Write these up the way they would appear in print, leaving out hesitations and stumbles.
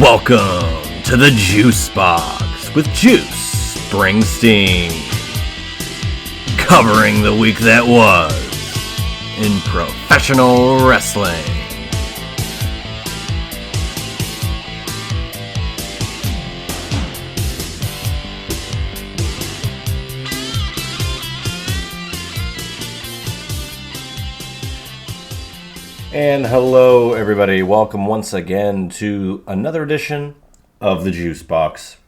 Welcome to the Juice Box with Juice Springsteen, covering the week that was in professional wrestling. And hello everybody, welcome once again to another edition of the Juice Box.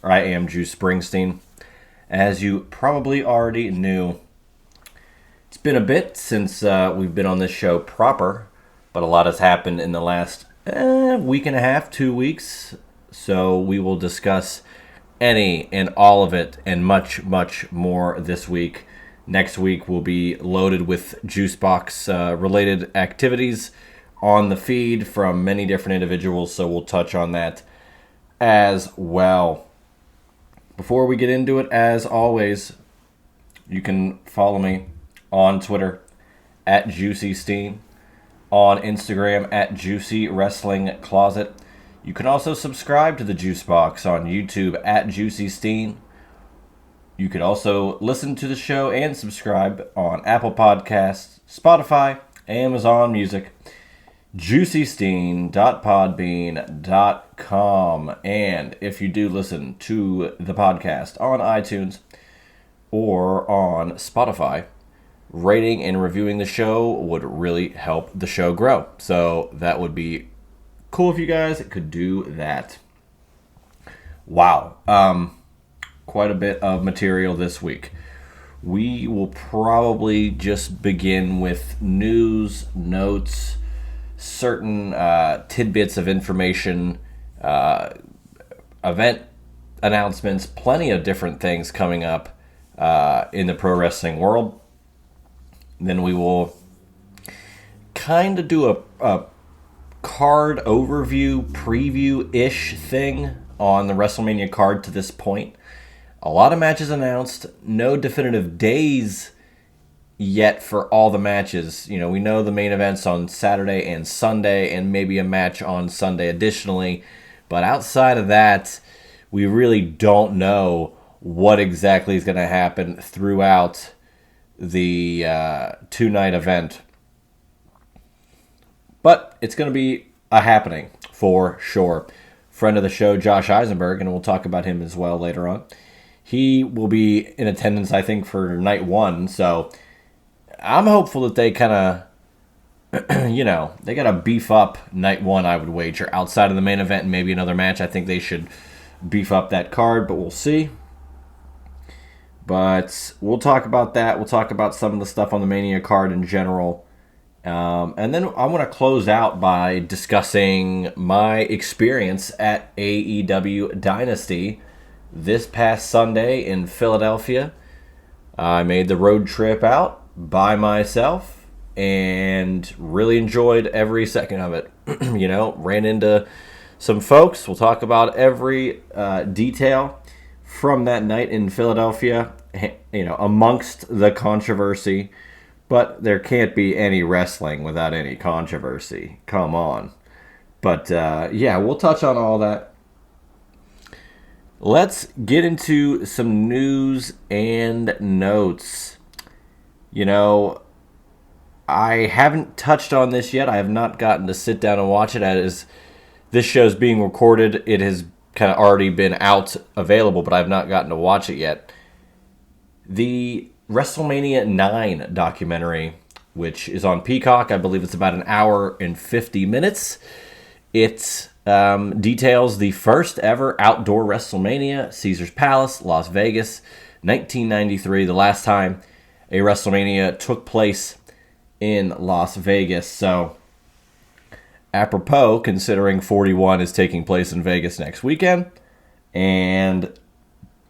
I am Juice Springsteen. As you probably already knew, it's been a bit since we've been on this show proper, but a lot has happened in the last week and a half, 2 weeks. So we will discuss any and all of it and much, much more this week. Next week will be loaded with Juice Box related activities on the feed from many different individuals, so we'll touch on that as well. Before we get into it, as always, you can follow me on Twitter at JuicySteen, on Instagram at Juicy Wrestling Closet. You can also subscribe to the Juice Box on YouTube at JuicySteen. You can also listen to the show and subscribe on Apple Podcasts, Spotify, Amazon Music, juicysteen.podbean.com. And if you do listen to the podcast on iTunes or on Spotify, rating and reviewing the show would really help the show grow. So that would be cool if you guys could do that. Wow. Quite a bit of material this week. We will probably just begin with news, notes, certain tidbits of information, event announcements, plenty of different things coming up in the pro wrestling world. Then we will kind of do a card overview, preview-ish thing on the WrestleMania card to this point. A lot of matches announced, no definitive days yet for all the matches. You know, we know the main events on Saturday and Sunday, and maybe a match on Sunday additionally. But outside of that, we really don't know what exactly is going to happen throughout the two-night event. But it's going to be a happening for sure. Friend of the show, Josh Eisenberg, and we'll talk about him as well later on. He will be in attendance, I think, for night one. So I'm hopeful that they kind of, they got to beef up night one, I would wager. Outside of the main event and maybe another match, I think they should beef up that card, but we'll see. But we'll talk about that. We'll talk about some of the stuff on the Mania card in general. And then I want to close out by discussing my experience at AEW Dynasty this past Sunday in Philadelphia. I made the road trip out by myself and really enjoyed every second of it. Ran into some folks. We'll talk about every detail from that night in Philadelphia, amongst the controversy. But there can't be any wrestling without any controversy. Come on. But, we'll touch on all that. Let's get into some news and notes. I haven't touched on this yet. I have not gotten to sit down and watch it. As this show's being recorded, it has kind of already been out available, but I have not gotten to watch it yet. The WrestleMania 9 documentary, which is on Peacock. I believe it's about an hour and 50 minutes. It details the first ever outdoor WrestleMania, Caesars Palace, Las Vegas, 1993, the last time a WrestleMania took place in Las Vegas. So, apropos, considering 41 is taking place in Vegas next weekend, and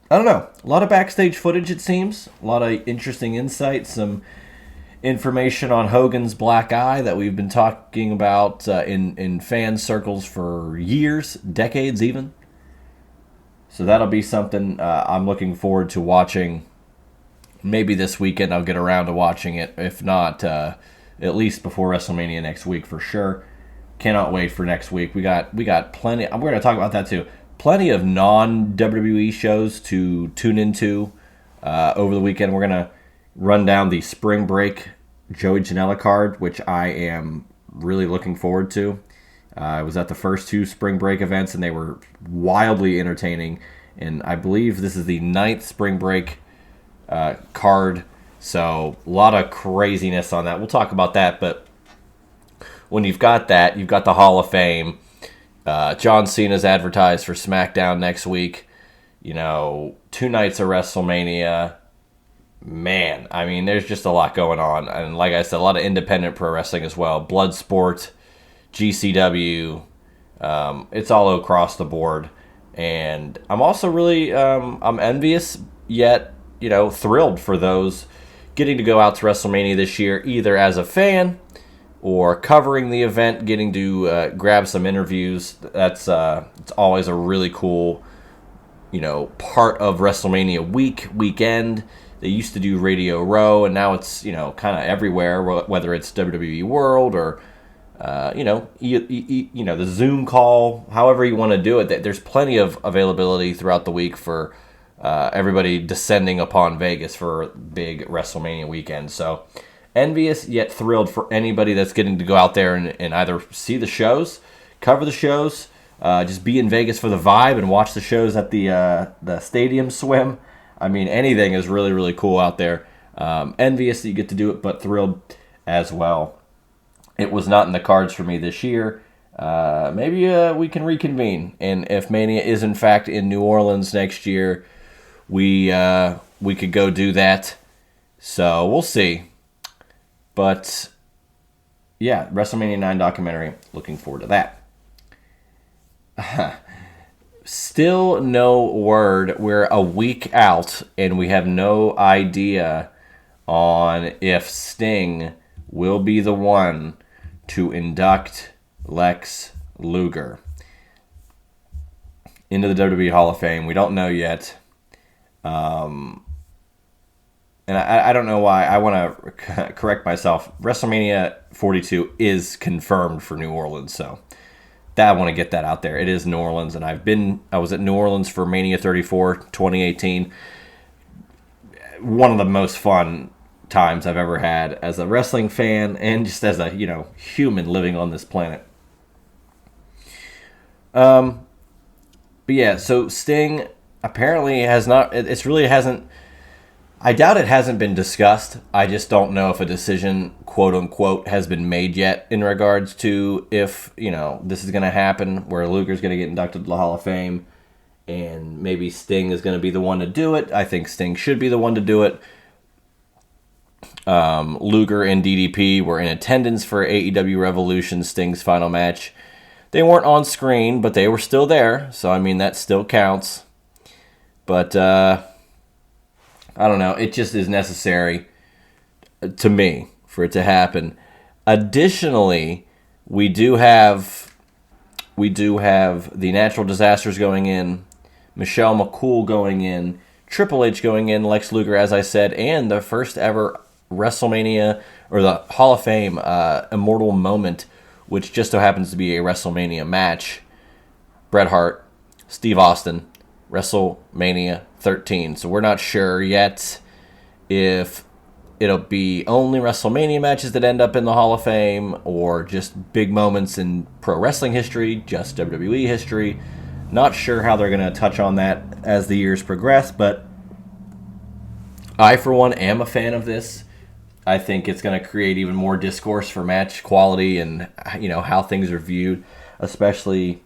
I don't know, a lot of backstage footage, it seems, a lot of interesting insights, some information on Hogan's black eye that we've been talking about in fan circles for years, decades even. So that'll be something I'm looking forward to watching. Maybe this weekend I'll get around to watching it. If not, at least before WrestleMania next week for sure. Cannot wait for next week. We got plenty. We're going to talk about that too. Plenty of non-WWE shows to tune into over the weekend. We're going to run down the Spring Break Joey Janela card, which I am really looking forward to. I was at the first 2 Spring Break events, and they were wildly entertaining. And I believe this is the 9th Spring Break card, so a lot of craziness on that. We'll talk about that, but when you've got that, you've got the Hall of Fame. John Cena's advertised for SmackDown next week. 2 nights of WrestleMania. Man, I mean, there's just a lot going on. And like I said, a lot of independent pro wrestling as well. Bloodsport, GCW. It's all across the board. And I'm also really I'm envious, yet, thrilled for those getting to go out to WrestleMania this year, either as a fan or covering the event, getting to grab some interviews. It's always a really cool, part of WrestleMania weekend. They used to do Radio Row, and now it's, kind of everywhere, whether it's WWE World or, the Zoom call, however you want to do it. There's plenty of availability throughout the week for everybody descending upon Vegas for big WrestleMania weekend. So envious yet thrilled for anybody that's getting to go out there and either see the shows, cover the shows, just be in Vegas for the vibe and watch the shows at the stadium swim. I mean, anything is really, really cool out there. Envious that you get to do it, but thrilled as well. It was not in the cards for me this year. Maybe we can reconvene. And if Mania is, in fact, in New Orleans next year, we could go do that. So we'll see. But, yeah, WrestleMania 9 documentary. Looking forward to that. Still no word. We're a week out, and we have no idea on if Sting will be the one to induct Lex Luger into the WWE Hall of Fame. We don't know yet. And I don't know why. I want to correct myself. WrestleMania 42 is confirmed for New Orleans, so I want to get that out there. It is New Orleans, and I was at New Orleans for Mania 34 2018. One of the most fun times I've ever had as a wrestling fan and just as a human living on this planet. But yeah, so Sting apparently has not. It's really hasn't. I doubt it hasn't been discussed. I just don't know if a decision, quote unquote, has been made yet in regards to if, this is going to happen, where Luger's going to get inducted to the Hall of Fame, and maybe Sting is going to be the one to do it. I think Sting should be the one to do it. Luger and DDP were in attendance for AEW Revolution, Sting's final match. They weren't on screen, but they were still there, so I mean, that still counts. But, I don't know. It just is necessary to me for it to happen. Additionally, we do have the natural disasters going in, Michelle McCool going in, Triple H going in, Lex Luger, as I said, and the first ever WrestleMania or the Hall of Fame immortal moment, which just so happens to be a WrestleMania match. Bret Hart, Steve Austin, WrestleMania 13. So we're not sure yet if it'll be only WrestleMania matches that end up in the Hall of Fame or just big moments in pro wrestling history, just WWE history. Not sure how they're going to touch on that as the years progress, but I, for one, am a fan of this. I think it's going to create even more discourse for match quality and how things are viewed, especially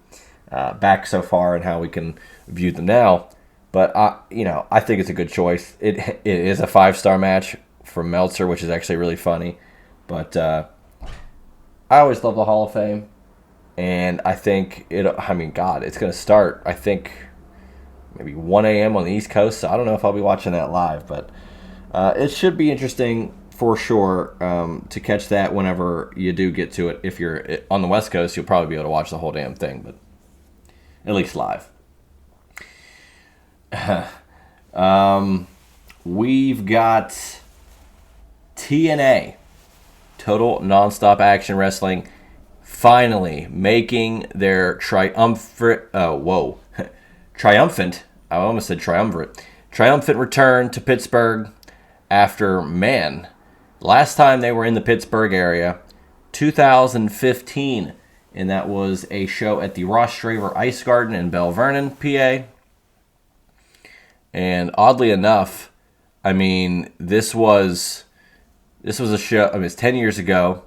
back so far and how we can view them now. But I think it's a good choice. It is a 5-star match from Meltzer, which is actually really funny. But I always love the Hall of Fame, and I think it's going to start. I think maybe 1 a.m. on the East Coast. So I don't know if I'll be watching that live, but it should be interesting for sure to catch that whenever you do get to it. If you're on the West Coast, you'll probably be able to watch the whole damn thing, but at least live. We've got TNA, Total Nonstop Action Wrestling, finally making their triumphant, I almost said triumphant return to Pittsburgh after, man, last time they were in the Pittsburgh area, 2015, and that was a show at the Ross Straver Ice Garden in Belle Vernon, PA. And oddly enough, I mean, this was a show. I mean, it's 10 years ago.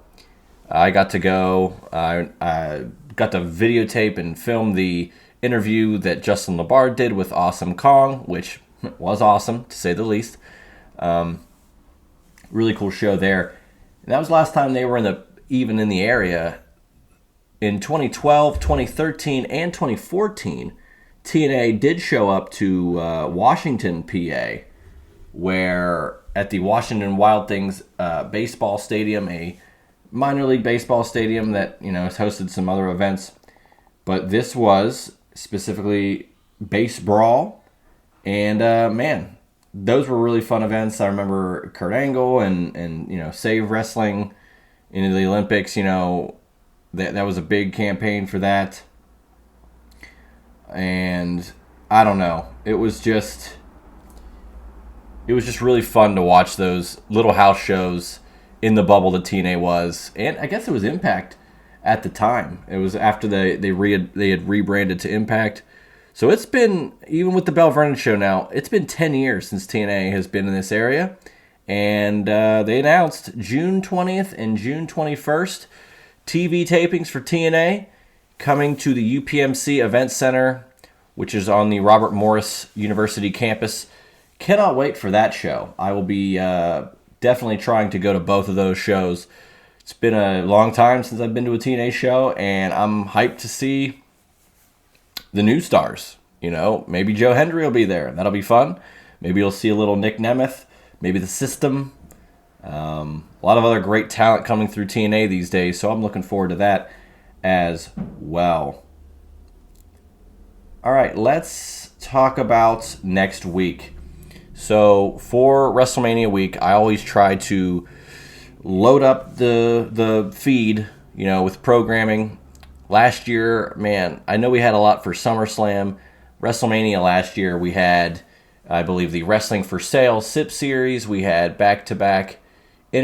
I got to go. I got to videotape and film the interview that Justin LeBar did with Awesome Kong, which was awesome, to say the least. Really cool show there. And that was the last time they were even in the area. In 2012, 2013, and 2014, TNA did show up to Washington, PA, where at the Washington Wild Things baseball stadium, a minor league baseball stadium that has hosted some other events, but this was specifically Base Brawl, and man, those were really fun events. I remember Kurt Angle and Save Wrestling into the Olympics. That was a big campaign for that. And I don't know. It was just really fun to watch those little house shows in the bubble that TNA was. And I guess it was Impact at the time. It was after they had rebranded to Impact. So it's been, even with the Belle Vernon show now, it's been 10 years since TNA has been in this area. And they announced June 20th and June 21st TV tapings for TNA coming to the UPMC Event Center, which is on the Robert Morris University campus. Cannot wait for that show. I will be definitely trying to go to both of those shows. It's been a long time since I've been to a TNA show, and I'm hyped to see the new stars. Maybe Joe Hendry will be there. That'll be fun. Maybe you'll see a little Nick Nemeth. Maybe the System. A lot of other great talent coming through TNA these days, so I'm looking forward to that as well. All right, let's talk about next week. So for WrestleMania week, I always try to load up the feed, with programming. Last year, man, I know we had a lot for SummerSlam. WrestleMania last year, we had, I believe, the Wrestling for Sale SIP series. We had back-to-back we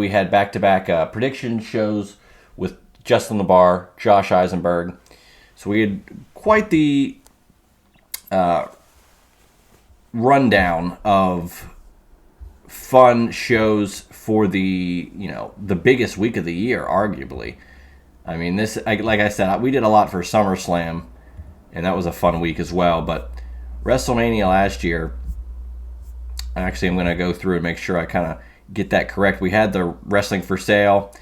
had back-to-back prediction shows with Justin LeBar, Josh Eisenberg. So we had quite the rundown of fun shows for the biggest week of the year, arguably. I mean, like I said, we did a lot for SummerSlam, and that was a fun week as well. But WrestleMania last year, actually, I'm going to go through and make sure I kind of get that correct. We had the Wrestling for Sale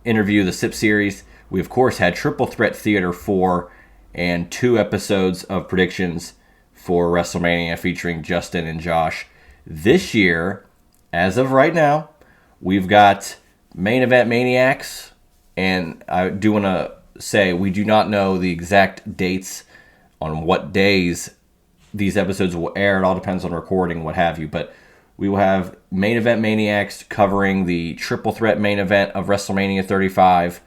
interview, the SIP series. We, of course, had Triple Threat Theater 4 and 2 episodes of predictions for WrestleMania featuring Justin and Josh. This year, as of right now, we've got Main Event Maniacs, and I do want to say we do not know the exact dates on what days these episodes will air. It all depends on recording, what have you, but we will have Main Event Maniacs covering the triple threat main event of WrestleMania 35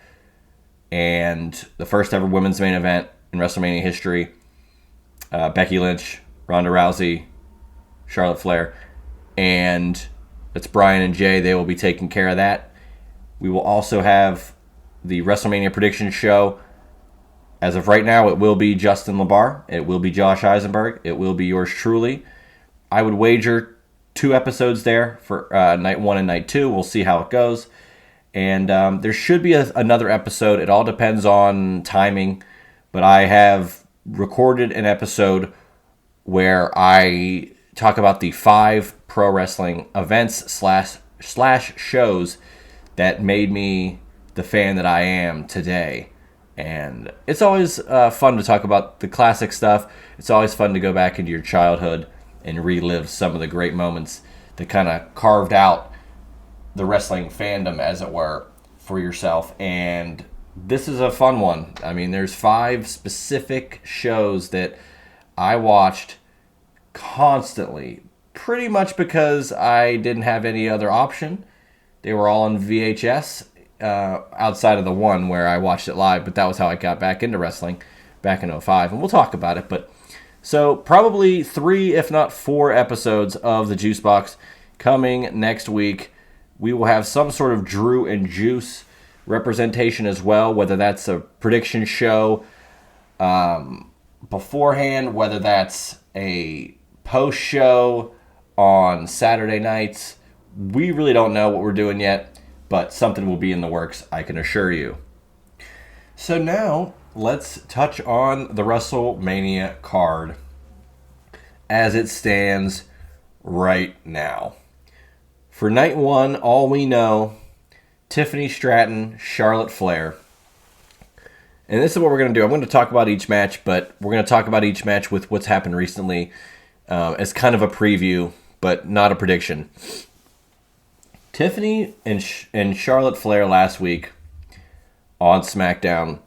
and the first ever women's main event in WrestleMania history. Becky Lynch, Ronda Rousey, Charlotte Flair, and it's Brian and Jay. They will be taking care of that. We will also have the WrestleMania prediction show. As of right now, it will be Justin LeBar. It will be Josh Eisenberg. It will be yours truly. I would wager 2 episodes there for night 1 and night 2. We'll see how it goes. And there should be another episode. It all depends on timing. But I have recorded an episode where I talk about the 5 pro wrestling events slash shows that made me the fan that I am today. And it's always fun to talk about the classic stuff. It's always fun to go back into your childhood and relive some of the great moments that kind of carved out the wrestling fandom, as it were, for yourself. And this is a fun one. I mean, there's 5 specific shows that I watched constantly, pretty much because I didn't have any other option. They were all on VHS, outside of the one where I watched it live, but that was how I got back into wrestling back in '05, and we'll talk about it. But so probably 3, if not 4 episodes of the Juice Box coming next week. We will have some sort of Drew and Juice representation as well, whether that's a prediction show beforehand, whether that's a post show on Saturday nights. We really don't know what we're doing yet, but something will be in the works, I can assure you. So now, let's touch on the WrestleMania card as it stands right now. For night 1, all we know, Tiffany Stratton, Charlotte Flair. And this is what we're going to do. I'm going to talk about each match, but we're going to talk about each match with what's happened recently as kind of a preview, but not a prediction. Tiffany and Charlotte Flair last week on SmackDown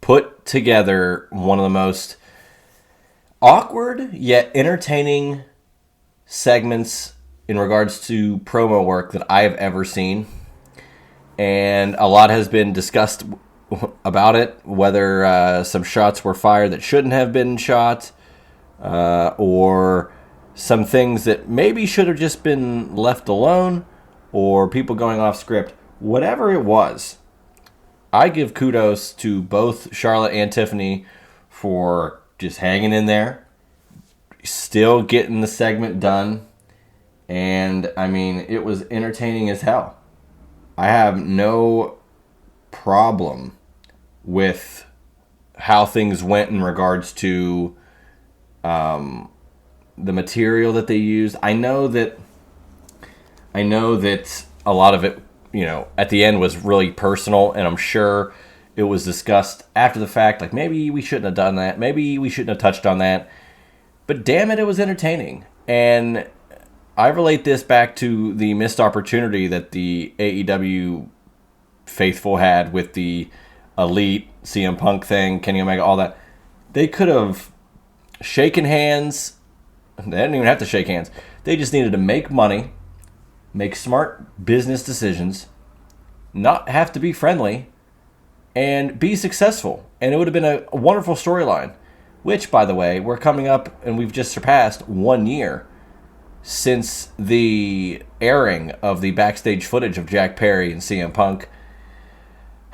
put together one of the most awkward yet entertaining segments in regards to promo work that I have ever seen. And a lot has been discussed about it, whether some shots were fired that shouldn't have been shot, or some things that maybe should have just been left alone, or people going off script. Whatever it was, I give kudos to both Charlotte and Tiffany for just hanging in there, still getting the segment done. And, I mean, it was entertaining as hell. I have no problem with how things went in regards to the material that they used. I know that a lot of it, at the end was really personal, and I'm sure it was discussed after the fact, like maybe we shouldn't have done that, maybe we shouldn't have touched on that. But damn it was entertaining. And I relate this back to the missed opportunity that the AEW faithful had with the Elite, CM Punk thing, Kenny Omega, all that. They could have shaken hands. They didn't even have to shake hands. They just needed to make money, make smart business decisions, not have to be friendly, and be successful. And it would have been a wonderful storyline, which, by the way, we're coming up and we've just surpassed 1 year since the airing of the backstage footage of Jack Perry and CM Punk.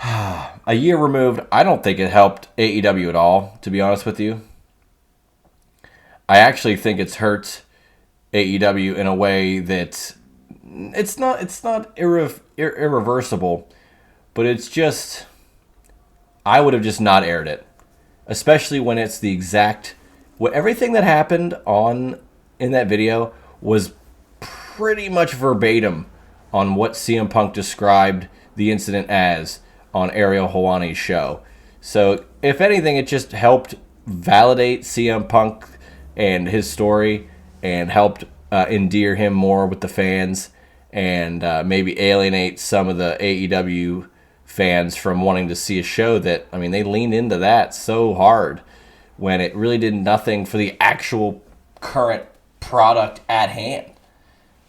A year removed, I don't think it helped AEW at all, to be honest with you. I actually think it's hurt AEW in a way that it's not irreversible, but it's just, I would have just not aired it, especially when it's the exact, everything that happened in that video was pretty much verbatim on what CM Punk described the incident as on Ariel Helwani's show. So, if anything, it just helped validate CM Punk and his story, and helped endear him more with the fans, and maybe alienate some of the AEW fans from wanting to see a show that, I mean, they leaned into that so hard when it really did nothing for the actual current product at hand.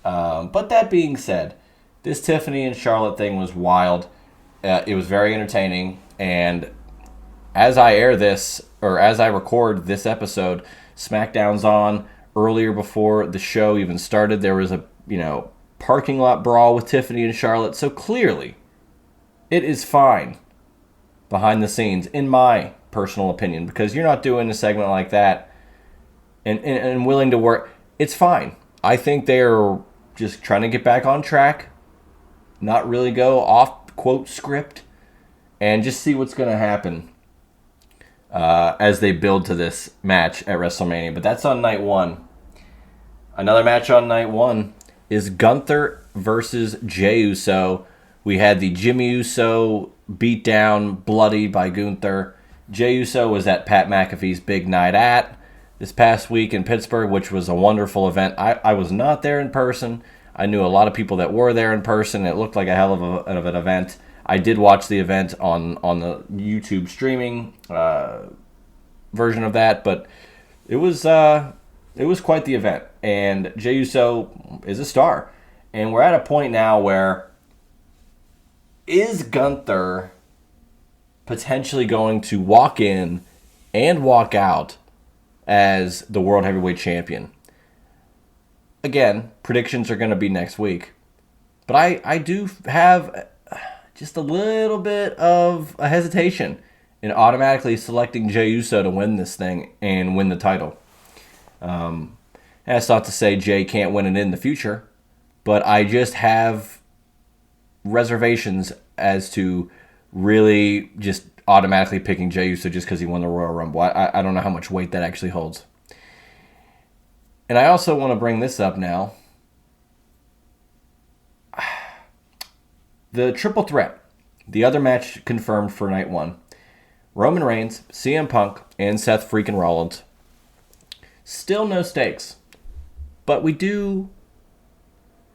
But that being said, this Tiffany and Charlotte thing was wild. It was very entertaining, and as I air this, or as I record this episode, SmackDown's on. Earlier, before the show even started, there was a parking lot brawl with Tiffany and Charlotte. So clearly, it is fine behind the scenes, in my personal opinion, because you're not doing a segment like that and willing to work. It's fine. I think they're just trying to get back on track, not really go off quote script, and just see what's going to happen as they build to this match at WrestleMania. But that's on night 1. Another match on night 1 is Gunther versus Jey Uso. We had the Jimmy Uso beat down, bloodied by Gunther. Jey Uso was at Pat McAfee's Big Night At this past week in Pittsburgh, which was a wonderful event. I was not there in person. I knew a lot of people that were there in person. It looked like a hell of an event. I did watch the event on the YouTube streaming version of that, but it was quite the event. And Jey Uso is a star. And we're at a point now where is Gunther potentially going to walk in and walk out as the World Heavyweight Champion? Again, predictions are going to be next week. But I do have just a little bit of a hesitation in automatically selecting Jey Uso to win this thing and win the title. That's not to say Jey can't win it in the future, but I just have reservations as to really just automatically picking Jey Uso just because he won the Royal Rumble. I don't know how much weight that actually holds. And I also want to bring this up now. The triple threat, the other match confirmed for night one. Roman Reigns, CM Punk, and Seth freaking Rollins. Still no stakes. But we do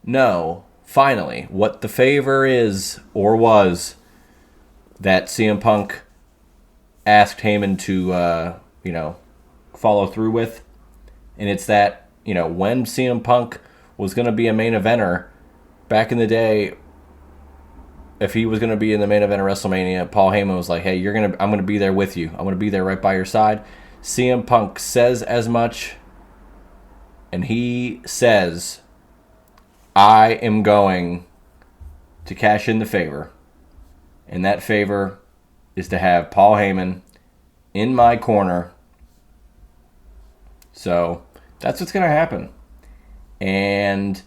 know, finally, what the favor is or was that CM Punk asked Heyman to, follow through with. And it's that, when CM Punk was going to be a main eventer back in the day, if he was going to be in the main event of WrestleMania, Paul Heyman was like, hey, I'm going to be there with you. I'm going to be there right by your side. CM Punk says as much, and he says, I am going to cash in the favor. And that favor is to have Paul Heyman in my corner. So that's what's going to happen. And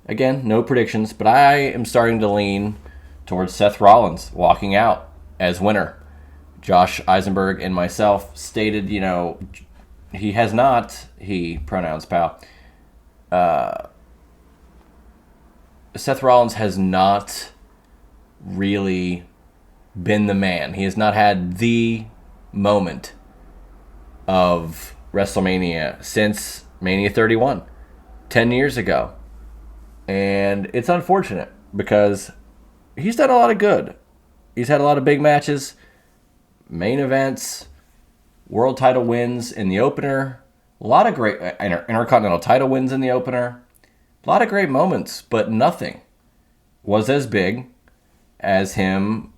again, no predictions, but I am starting to lean towards Seth Rollins walking out as winner. Josh Eisenberg and myself stated, he has not, pronouns pal, Seth Rollins has not really been the man. He has not had the moment of WrestleMania since Mania 31, 10 years ago. And it's unfortunate because he's done a lot of good. He's had a lot of big matches, main events, world title wins in the opener, a lot of great intercontinental title wins in the opener, a lot of great moments, but nothing was as big as him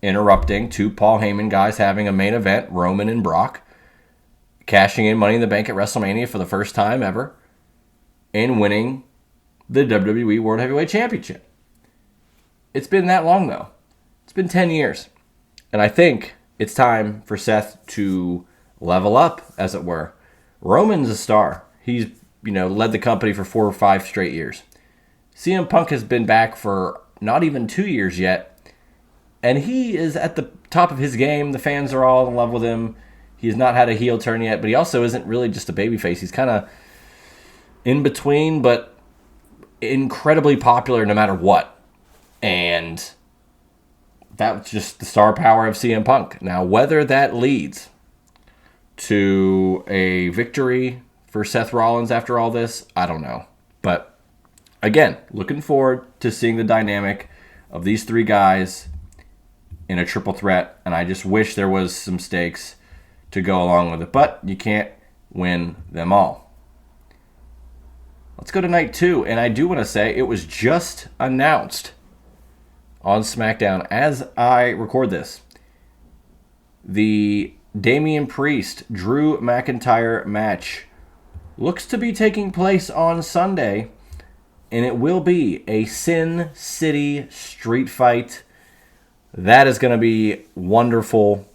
interrupting two Paul Heyman guys having a main event, Roman and Brock, cashing in Money in the Bank at WrestleMania for the first time ever, and winning the WWE World Heavyweight Championship. It's been that long, though. It's been 10 years. And I think it's time for Seth to level up, as it were. Roman's a star. He's, led the company for 4 or 5 straight years. CM Punk has been back for not even 2 years yet. And he is at the top of his game. The fans are all in love with him. He has not had a heel turn yet, but he also isn't really just a babyface. He's kind of in between, but incredibly popular no matter what. And that's just the star power of CM Punk. Now, whether that leads to a victory for Seth Rollins after all this, I don't know. But again, looking forward to seeing the dynamic of these 3 guys in a triple threat. And I just wish there was some stakes to go along with it. But you can't win them all. Let's go to night 2. And I do want to say it was just announced on SmackDown as I record this. The Damian Priest, Drew McIntyre match looks to be taking place on Sunday, and it will be a Sin City street fight. That is going to be wonderful.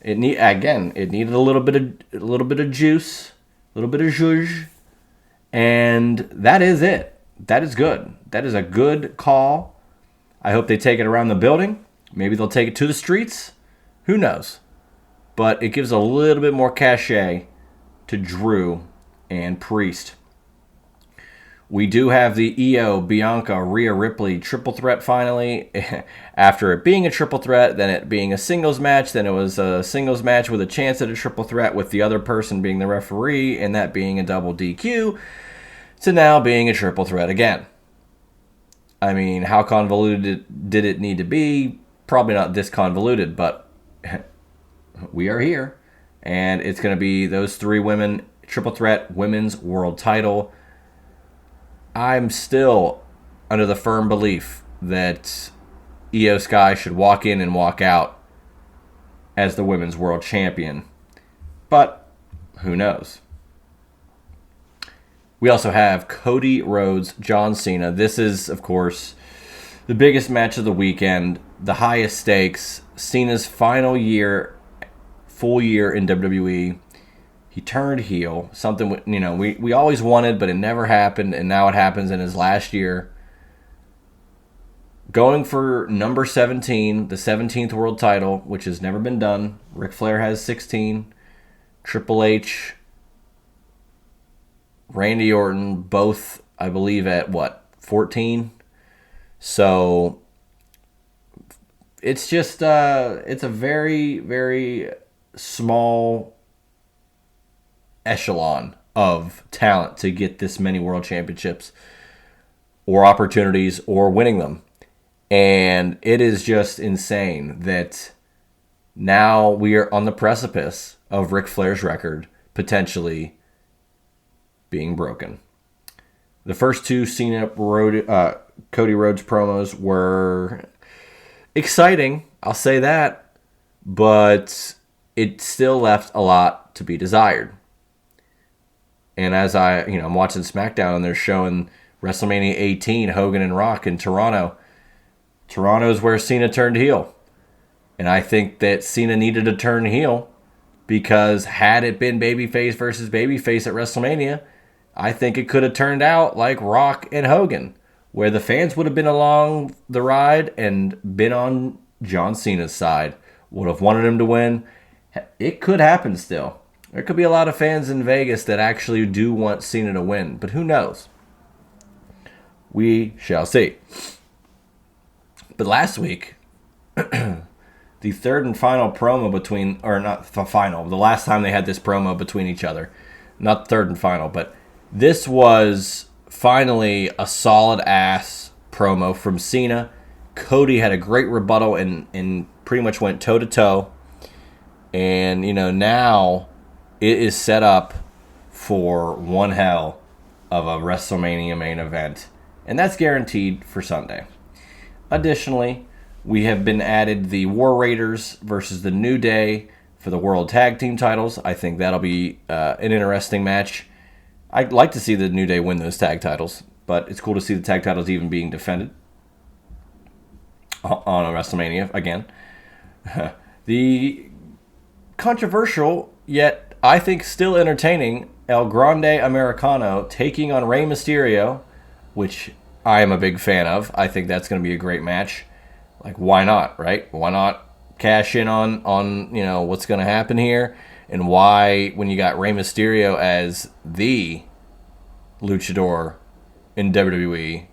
It needed a little bit of juice, a little bit of zhuzh, and that is it. That is good. That is a good call. I hope they take it around the building. Maybe they'll take it to the streets. Who knows? But it gives a little bit more cachet to Drew and Priest. We do have the Io, Bianca, Rhea Ripley triple threat finally. After it being a triple threat, then it being a singles match, then it was a singles match with a chance at a triple threat with the other person being the referee, and that being a double DQ, to now being a triple threat again. I mean, how convoluted did it need to be? Probably not this convoluted, but we are here. And it's going to be those 3 women, triple threat, women's world title. I'm still under the firm belief that Io Sky should walk in and walk out as the women's world champion. But who knows? We also have Cody Rhodes, John Cena. This is, of course, the biggest match of the weekend, the highest stakes. Cena's final year, full year in WWE. He turned heel, something we always wanted, but it never happened, and now it happens in his last year. Going for number 17, the 17th world title, which has never been done. Ric Flair has 16. Triple H, Randy Orton, both, I believe, at 14? So it's just, it's a very, very small echelon of talent to get this many world championships or opportunities or winning them. And it is just insane that now we are on the precipice of Ric Flair's record potentially being broken. The first two Cody Rhodes promos were exciting, I'll say that, but it still left a lot to be desired. And as I'm watching SmackDown and they're showing WrestleMania 18, Hogan and Rock in Toronto. Toronto's where Cena turned heel. And I think that Cena needed to turn heel because had it been babyface versus babyface at WrestleMania, I think it could have turned out like Rock and Hogan, where the fans would have been along the ride and been on John Cena's side, would have wanted him to win. It could happen still. There could be a lot of fans in Vegas that actually do want Cena to win, but who knows? We shall see. But last week, the third and final promo between, or not the final, the last time they had this promo between each other, not third and final, but this was finally a solid-ass promo from Cena. Cody had a great rebuttal and pretty much went toe-to-toe. And, now it is set up for one hell of a WrestleMania main event. And that's guaranteed for Sunday. Additionally, we have been added the War Raiders versus the New Day for the World Tag Team titles. I think that'll be an interesting match. I'd like to see the New Day win those tag titles, but it's cool to see the tag titles even being defended on a WrestleMania again. The controversial, yet I think still entertaining, El Grande Americano taking on Rey Mysterio, which I am a big fan of. I think that's going to be a great match. Like, why not, right? Why not cash in on what's going to happen here? And why, when you got Rey Mysterio as the luchador in WWE,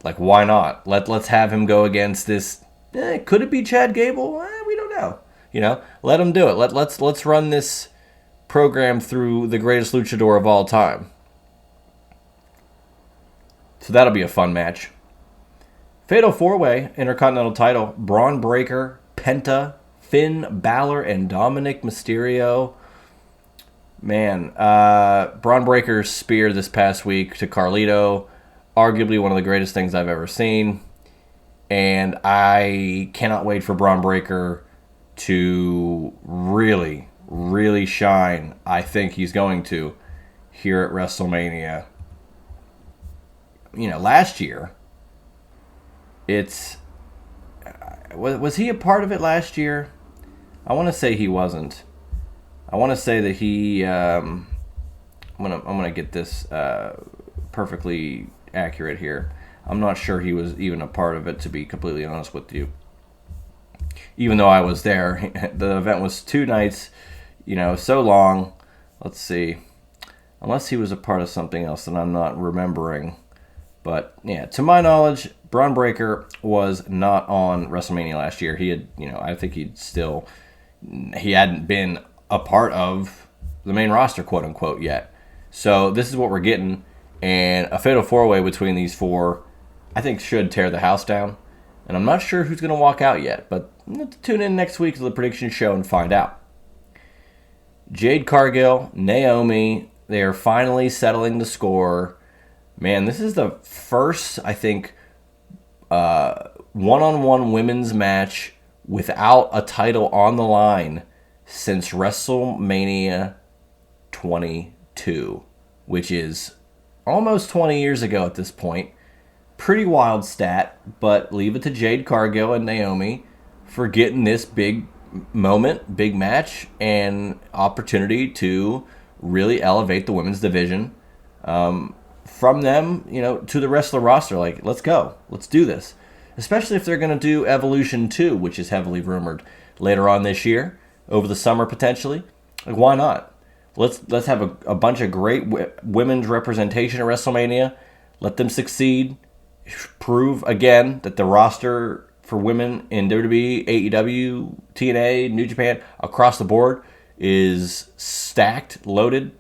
like, why not? Let's have him go against this. Could it be Chad Gable? We don't know. Let him do it. Let's run this program through the greatest luchador of all time. So that'll be a fun match. Fatal 4-Way Intercontinental title. Braun Breaker, Penta, Finn Balor, and Dominic Mysterio. Man, Braun Breaker's spear this past week to Carlito. Arguably one of the greatest things I've ever seen. And I cannot wait for Braun Breaker to really, really shine. I think he's going to here at WrestleMania. Last year, was he a part of it last year? I want to say he wasn't. I want to say that he. I'm gonna get this perfectly accurate here. I'm not sure he was even a part of it, to be completely honest with you. Even though I was there, the event was 2 nights. So long. Let's see. Unless he was a part of something else that I'm not remembering. But, yeah, to my knowledge, Braun Breaker was not on WrestleMania last year. He had, I think he hadn't been a part of the main roster, quote-unquote, yet. So this is what we're getting. And a fatal 4-way between these four, I think, should tear the house down. And I'm not sure who's going to walk out yet, but tune in next week to the prediction show and find out. Jade Cargill, Naomi, they are finally settling the score. Man, this is the first, I think, one-on-one women's match without a title on the line since WrestleMania 22, which is almost 20 years ago at this point. Pretty wild stat, but leave it to Jade Cargill and Naomi for getting this big moment, big match, and opportunity to really elevate the women's division. From them, to the rest of the roster. Like, let's go. Let's do this. Especially if they're going to do Evolution 2, which is heavily rumored later on this year, over the summer potentially. Like, why not? Let's have a bunch of great women's representation at WrestleMania. Let them succeed. Prove again that the roster for women in WWE, AEW, TNA, New Japan, across the board is stacked, loaded,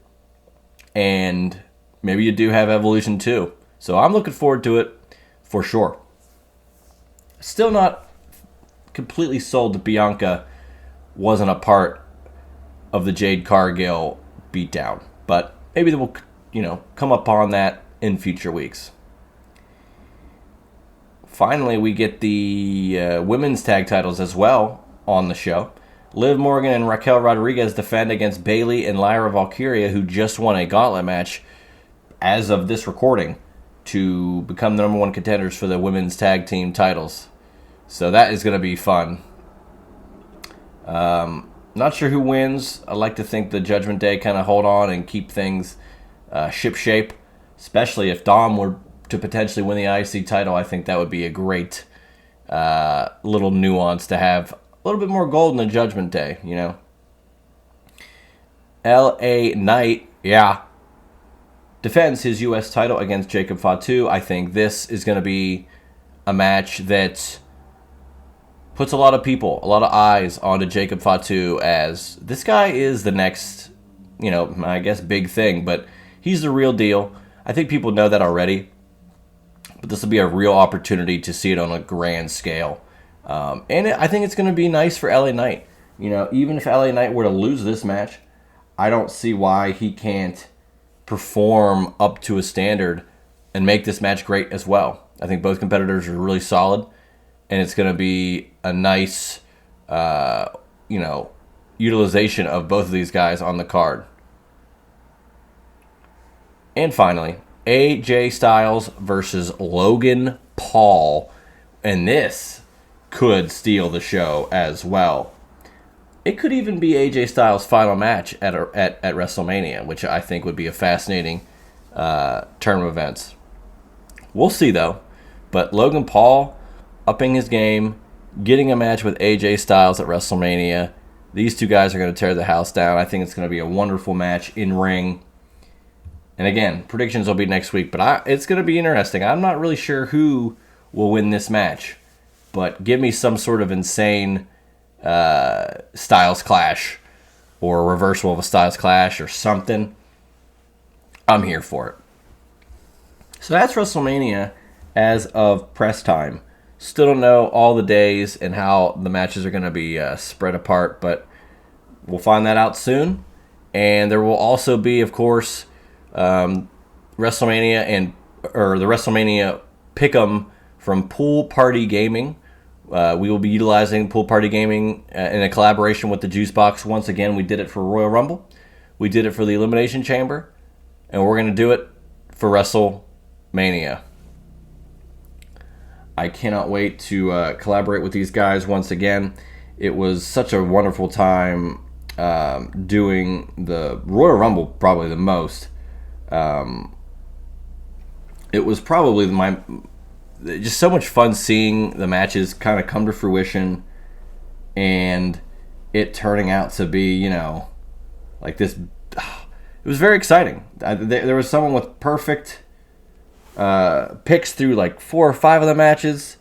and maybe you do have Evolution 2. So I'm looking forward to it for sure. Still not completely sold that Bianca wasn't a part of the Jade Cargill beatdown. But maybe we'll, come upon that in future weeks. Finally, we get the women's tag titles as well on the show. Liv Morgan and Raquel Rodriguez defend against Bayley and Lyra Valkyria, who just won a gauntlet match as of this recording to become the number one contenders for the women's tag team titles. So that is going to be fun. Not sure who wins. I like to think the Judgment Day kind of hold on and keep things ship-shape, especially if Dom were to potentially win the IC title. I think that would be a great little nuance to have a little bit more gold in the Judgment Day, LA Knight, defends his U.S. title against Jacob Fatu. I think this is going to be a match that puts a lot of people, a lot of eyes onto Jacob Fatu, as this guy is the next, I guess big thing, but he's the real deal. I think people know that already, but this will be a real opportunity to see it on a grand scale. I think it's going to be nice for LA Knight. Even if LA Knight were to lose this match, I don't see why he can't perform up to a standard and make this match great as well. I think both competitors are really solid, and it's going to be a nice, utilization of both of these guys on the card. And finally, AJ Styles versus Logan Paul, and this could steal the show as well. It could even be AJ Styles' final match at WrestleMania, which I think would be a fascinating turn of events. We'll see, though. But Logan Paul upping his game, getting a match with AJ Styles at WrestleMania. These two guys are going to tear the house down. I think it's going to be a wonderful match in ring. And again, predictions will be next week, but it's going to be interesting. I'm not really sure who will win this match, but give me some sort of insane Styles clash or a reversal of a Styles clash or something. I'm here for it. So that's WrestleMania as of press time. Still don't know all the days and how the matches are going to be spread apart, but we'll find that out soon. And there will also be, of course, WrestleMania or the WrestleMania Pick'em from Pool Party Gaming. We will be utilizing Pool Party Gaming in a collaboration with the Juice Box. Once again, we did it for Royal Rumble. We did it for the Elimination Chamber. And we're going to do it for WrestleMania. I cannot wait to collaborate with these guys once again. It was such a wonderful time doing the Royal Rumble, probably the most. It was probably just so much fun seeing the matches kind of come to fruition and it turning out to be, like this. It was very exciting. There was someone with perfect picks through like 4 or 5 of the matches,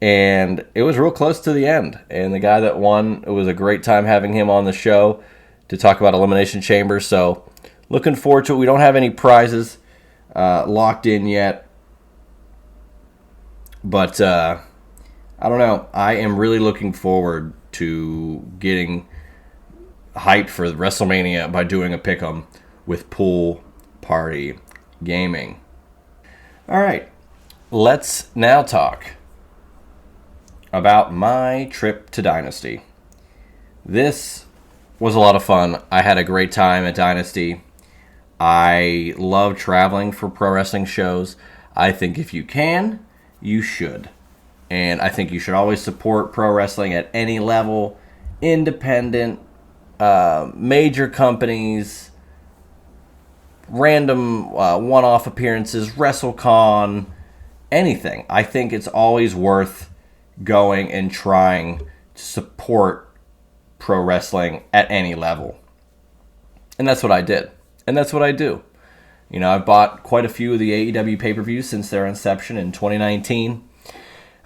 and it was real close to the end. And the guy that won, it was a great time having him on the show to talk about Elimination Chamber. So looking forward to it. We don't have any prizes locked in yet, but I don't know. I am really looking forward to getting hyped for WrestleMania by doing a pick'em with Pool Party Gaming. All right, let's now talk about my trip to Dynasty. This was a lot of fun. I had a great time at Dynasty. I love traveling for pro wrestling shows. I think if you can, you should. And I think you should always support pro wrestling at any level, independent, major companies, random one-off appearances, WrestleCon, anything. I think it's always worth going and trying to support pro wrestling at any level. And that's what I did. And that's what I do. You know, I've bought quite a few of the AEW pay-per-views since their inception in 2019.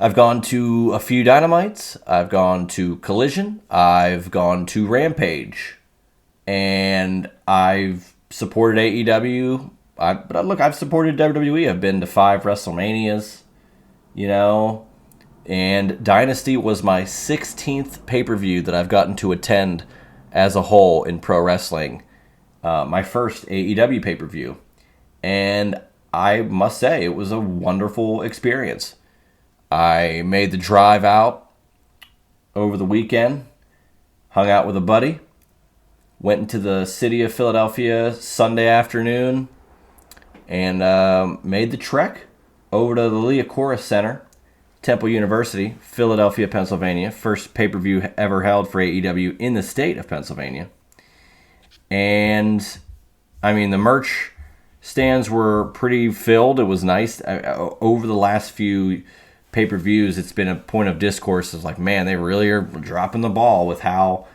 I've gone to a few Dynamites. I've gone to Collision. I've gone to Rampage. And I've supported AEW. But look, I've supported WWE. I've been to 5 WrestleManias, you know. And Dynasty was my 16th pay-per-view that I've gotten to attend as a whole in pro wrestling. My first AEW pay-per-view. And I must say, it was a wonderful experience. I made the drive out over the weekend, hung out with a buddy, went into the city of Philadelphia Sunday afternoon, and made the trek over to the Liacouras Center, Temple University, Philadelphia, Pennsylvania. First pay-per-view ever held for AEW in the state of Pennsylvania. And, I mean, the merch stands were pretty filled. It was nice. Over the last few pay-per-views, it's been a point of discourse. It's like, man, they really are dropping the ball with how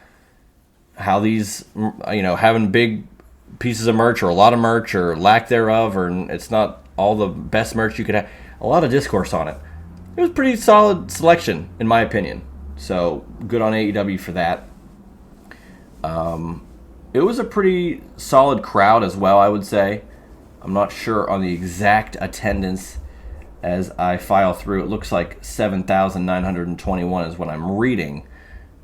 these, you know, having big pieces of merch or a lot of merch or lack thereof, or it's not all the best merch you could have. A lot of discourse on it. It was a pretty solid selection, in my opinion. So, good on AEW for that. It was a pretty solid crowd as well, I would say. I'm not sure on the exact attendance as I file through. It looks like 7,921 is what I'm reading.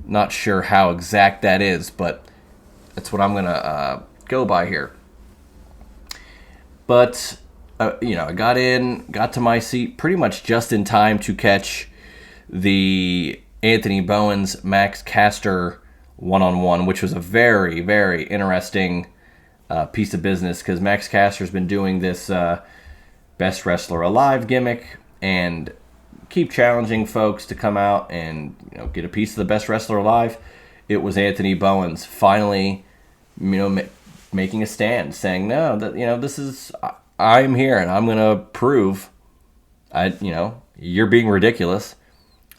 Not sure how exact that is, but that's what I'm going to go by here. But, you know, I got to my seat pretty much just in time to catch the Anthony Bowens Max Caster one-on-one, which was a very, very interesting piece of business, because Max Caster's been doing this Best Wrestler Alive gimmick and keep challenging folks to come out and, you know, get a piece of the Best Wrestler Alive. It was Anthony Bowens finally, you know, making a stand, saying, no, that, you know, this is, I'm here and I'm gonna prove, you know, you're being ridiculous.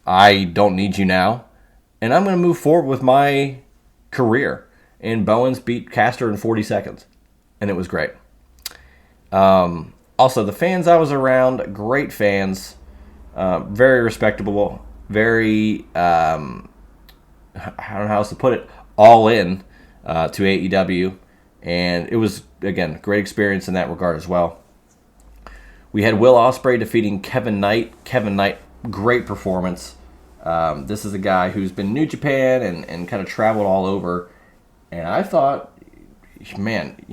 I don't need you now, and I'm gonna move forward with my career. And Bowens beat Caster in 40 seconds, and it was great. Also, the fans I was around, great fans, very respectable, very, I don't know how else to put it, all in to AEW. And it was, again, great experience in that regard as well. We had Will Ospreay defeating Kevin Knight. Kevin Knight, great performance. This is a guy who's been New Japan and kind of traveled all over. And I thought, man,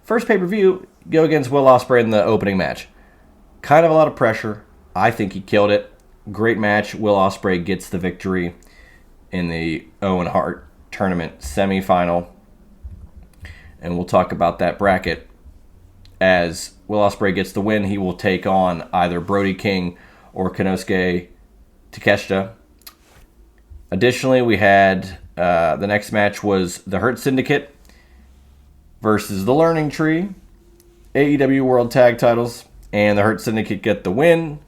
first pay-per-view, go against Will Ospreay in the opening match. Kind of a lot of pressure. I think he killed it. Great match. Will Ospreay gets the victory in the Owen Hart tournament semifinal. And we'll talk about that bracket. As Will Ospreay gets the win, he will take on either Brody King or Konosuke Takeshita. Additionally, we had the next match was the Hurt Syndicate versus the Learning Tree, AEW World Tag Titles, and the Hurt Syndicate get the win.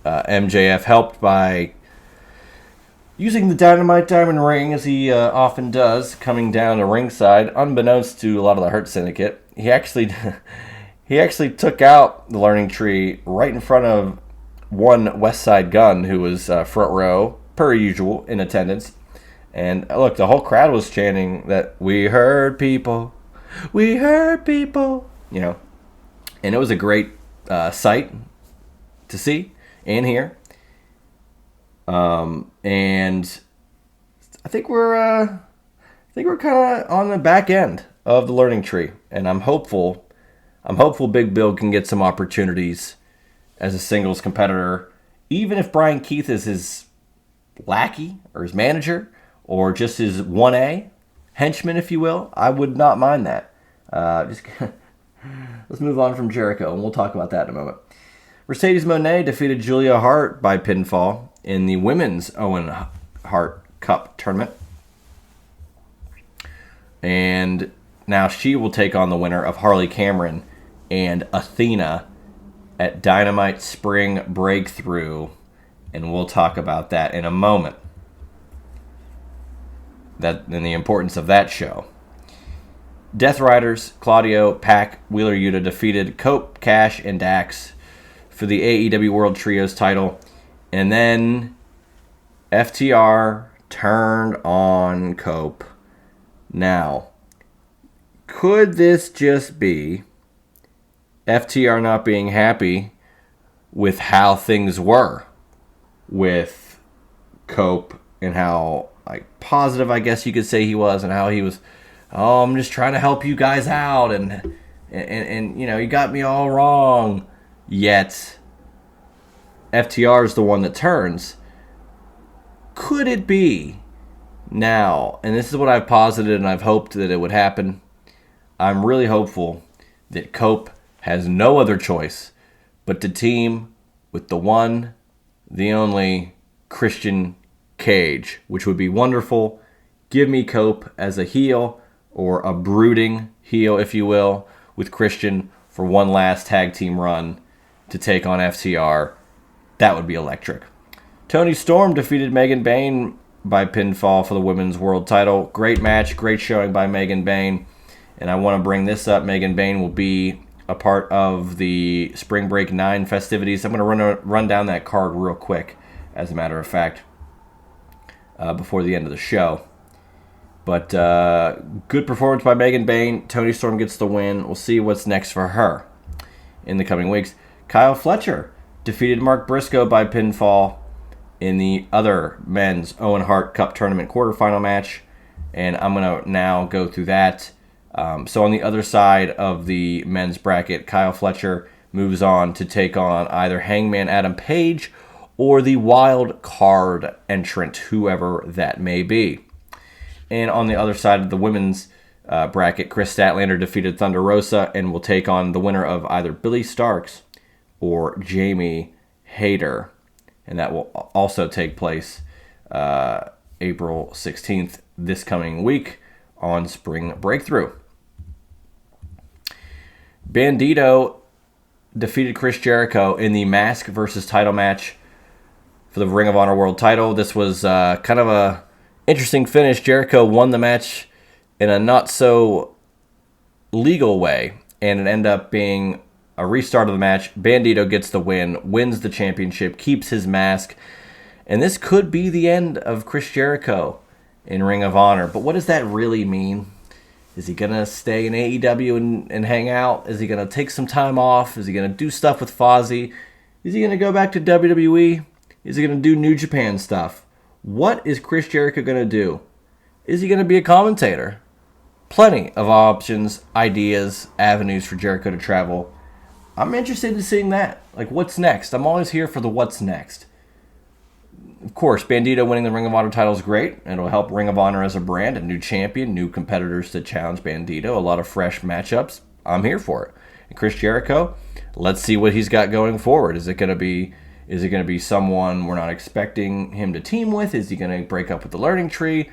MJF helped by using the Dynamite Diamond Ring, as he often does, coming down to ringside, unbeknownst to a lot of the Hurt Syndicate. He actually took out the Learning Tree right in front of one West Side Gun, who was front row, per usual, in attendance. And look, the whole crowd was chanting that, "We heard people, we heard people," you know. And it was a great sight to see and hear. And I think we're kind of on the back end of the Learning Tree, and I'm hopeful Big Bill can get some opportunities as a singles competitor, even if Brian Keith is his lackey or his manager or just his 1A henchman, if you will. I would not mind that. Let's move on from Jericho, and we'll talk about that in a moment. Mercedes Moné defeated Julia Hart by pinfall in the women's Owen Hart Cup tournament. And now she will take on the winner of Harley Cameron and Athena at Dynamite Spring Breakthrough. And we'll talk about that in a moment. That and the importance of that show. Death Riders, Claudio, Pac, Wheeler Yuta defeated Cope, Cash, and Dax for the AEW World Trios title. And then FTR turned on Cope. Now, could this just be FTR not being happy with how things were with Cope and how positive, I guess you could say he was, and how he was, oh, I'm just trying to help you guys out, and you got me all wrong. Yet FTR is the one that turns. Could it be now? And this is what I've posited, and I've hoped that it would happen. I'm really hopeful that Cope has no other choice but to team with the one, the only Christian Cage, which would be wonderful. Give me Cope as a heel, or a brooding heel, if you will, with Christian for one last tag team run to take on FTR. That would be electric. Toni Storm defeated Megan Bayne by pinfall for the women's world title. Great match, great showing by Megan Bayne. And I want to bring this up. Megan Bayne will be a part of the Spring Break 9 festivities. I'm going to run down that card real quick, as a matter of fact, before the end of the show. But good performance by Megan Bayne. Toni Storm gets the win. We'll see what's next for her in the coming weeks. Kyle Fletcher defeated Mark Briscoe by pinfall in the other men's Owen Hart Cup Tournament quarterfinal match. And I'm going to now go through that. So on the other side of the men's bracket, Kyle Fletcher moves on to take on either Hangman Adam Page or the wild card entrant, whoever that may be. And on the other side of the women's bracket, Chris Statlander defeated Thunder Rosa and will take on the winner of either Billy Starks or Jamie Hayter. And that will also take place April 16th this coming week on Spring Breakthrough. Bandito defeated Chris Jericho in the Mask versus title match for the Ring of Honor World title. This was kind of a interesting finish. Jericho won the match in a not so legal way, and it ended up being a restart of the match. Bandito gets the win, wins the championship, keeps his mask, and this could be the end of Chris Jericho in Ring of Honor. But what does that really mean? Is he going to stay in AEW and hang out? Is he going to take some time off? Is he going to do stuff with Fozzy? Is he going to go back to WWE? Is he going to do New Japan stuff? What is Chris Jericho going to do? Is he going to be a commentator? Plenty of options, ideas, avenues for Jericho to travel. I'm interested in seeing that. Like, what's next? I'm always here for the what's next. Of course, Bandito winning the Ring of Honor title is great. It'll help Ring of Honor as a brand, a new champion, new competitors to challenge Bandito, a lot of fresh matchups. I'm here for it. And Chris Jericho, let's see what he's got going forward. Is it going to be someone we're not expecting him to team with? Is he going to break up with the Learning Tree?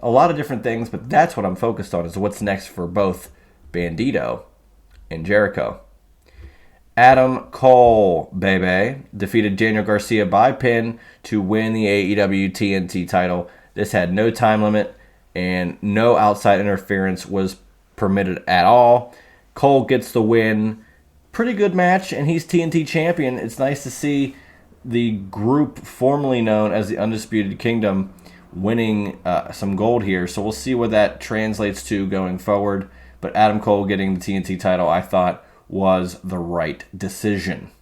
A lot of different things, but that's what I'm focused on, is what's next for both Bandito and Jericho. Adam Cole, baby, defeated Daniel Garcia by pin to win the AEW TNT title. This had no time limit, and no outside interference was permitted at all. Cole gets the win. Pretty good match, and he's TNT champion. It's nice to see the group formerly known as the Undisputed Kingdom winning some gold here. So we'll see what that translates to going forward. But Adam Cole getting the TNT title, I thought, was the right decision.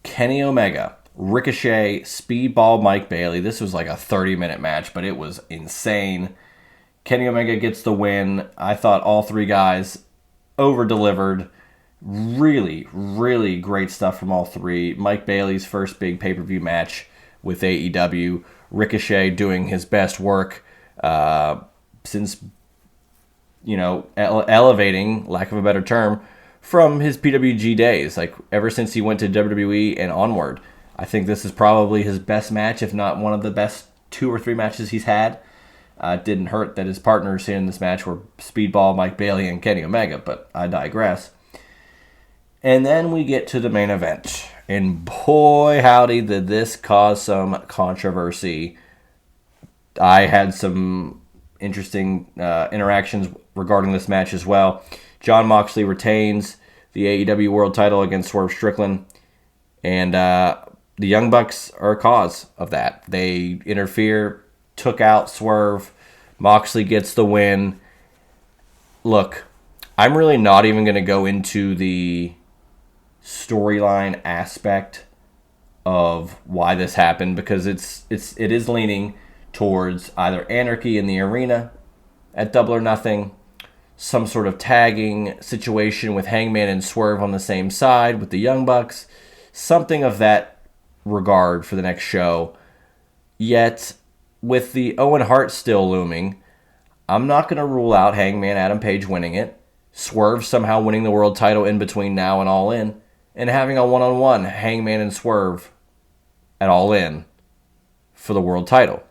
Kenny Omega, Ricochet, Speedball Mike Bailey. This was like a 30-minute match, but it was insane. Kenny Omega gets the win. I thought all three guys over-delivered. Really, really great stuff from all three. Mike Bailey's first big pay-per-view match with AEW. Ricochet doing his best work since, elevating, lack of a better term, from his PWG days. Like, ever since he went to WWE and onward. I think this is probably his best match, if not one of the best 2 or 3 matches he's had. It didn't hurt that his partners in this match were Speedball, Mike Bailey, and Kenny Omega, but I digress. And then we get to the main event. And boy, howdy, did this cause some controversy. I had some interesting interactions regarding this match as well. Jon Moxley retains the AEW World title against Swerve Strickland. And the Young Bucks are a cause of that. They interfere, took out Swerve. Moxley gets the win. Look, I'm really not even going to go into the storyline aspect of why this happened, because it is leaning towards either anarchy in the arena at Double or Nothing, some sort of tagging situation with Hangman and Swerve on the same side with the Young Bucks, something of that regard for the next show. Yet, with the Owen Hart still looming, I'm not going to rule out Hangman Adam Page winning it, Swerve somehow winning the world title in between now and All In, and having a one-on-one Hangman and Swerve at All In for the world title.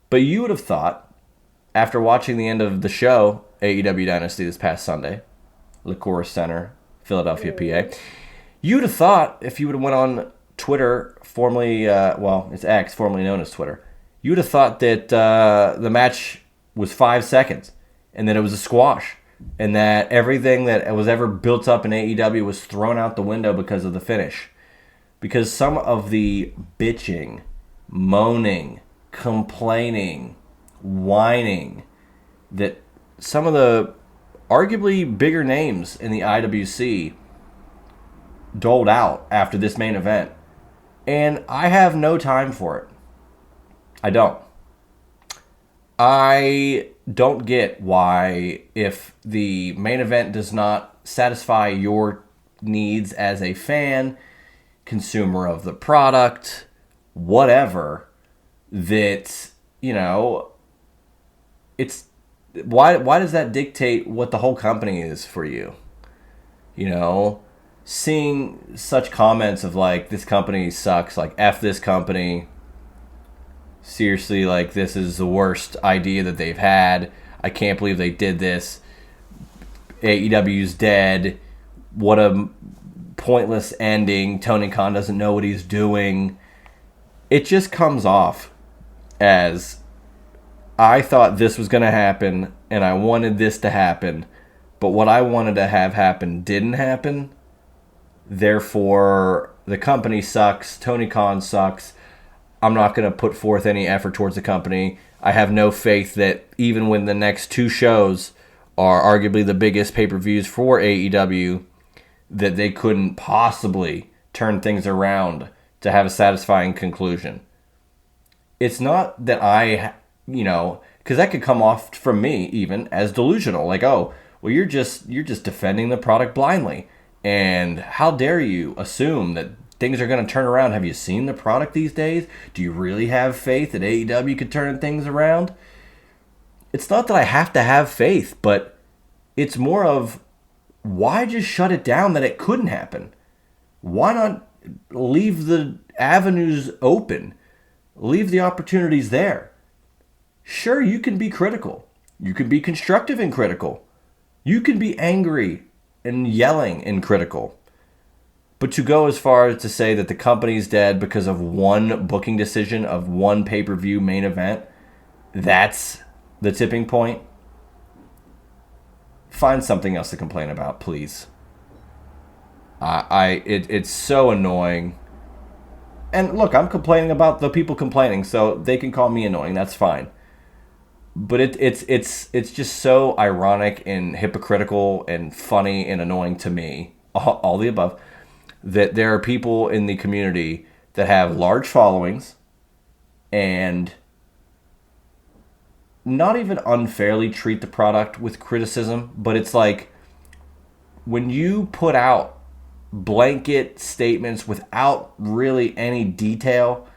But you would have thought, after watching the end of the show, AEW Dynasty this past Sunday, Liquor Center, Philadelphia, PA, you would have thought, if you would have went on Twitter, formerly, it's X, formerly known as Twitter, you would have thought that the match was 5 seconds, and that it was a squash, and that everything that was ever built up in AEW was thrown out the window because of the finish. Because some of the bitching, moaning, complaining, whining that some of the arguably bigger names in the IWC doled out after this main event. And I have no time for it. I don't. I don't get why, if the main event does not satisfy your needs as a fan, consumer of the product, whatever, that, it's why does that dictate what the whole company is for you? Seeing such comments of like, this company sucks, like, F this company, seriously, like, this is the worst idea that they've had, I can't believe they did this, AEW's dead, what a pointless ending, Tony Khan doesn't know what he's doing. It just comes off as, I thought this was going to happen, and I wanted this to happen, but what I wanted to have happen didn't happen. Therefore, the company sucks, Tony Khan sucks, I'm not going to put forth any effort towards the company. I have no faith that even when the next 2 shows are arguably the biggest pay-per-views for AEW, that they couldn't possibly turn things around to have a satisfying conclusion. It's not that because that could come off from me even as delusional. Like, oh, well, you're just defending the product blindly. And how dare you assume that things are going to turn around? Have you seen the product these days? Do you really have faith that AEW could turn things around? It's not that I have to have faith, but it's more of, why just shut it down that it couldn't happen? Why not leave the avenues open? Leave the opportunities there. Sure, you can be critical. You can be constructive and critical. You can be angry and yelling and critical. But to go as far as to say that the company's dead because of one booking decision of one pay-per-view main event, that's the tipping point. Find something else to complain about, please. It's so annoying. And look, I'm complaining about the people complaining, so they can call me annoying. That's fine. But it's just so ironic and hypocritical and funny and annoying to me, all the above, that there are people in the community that have large followings and not even unfairly treat the product with criticism, but it's like, when you put out blanket statements without really any detail,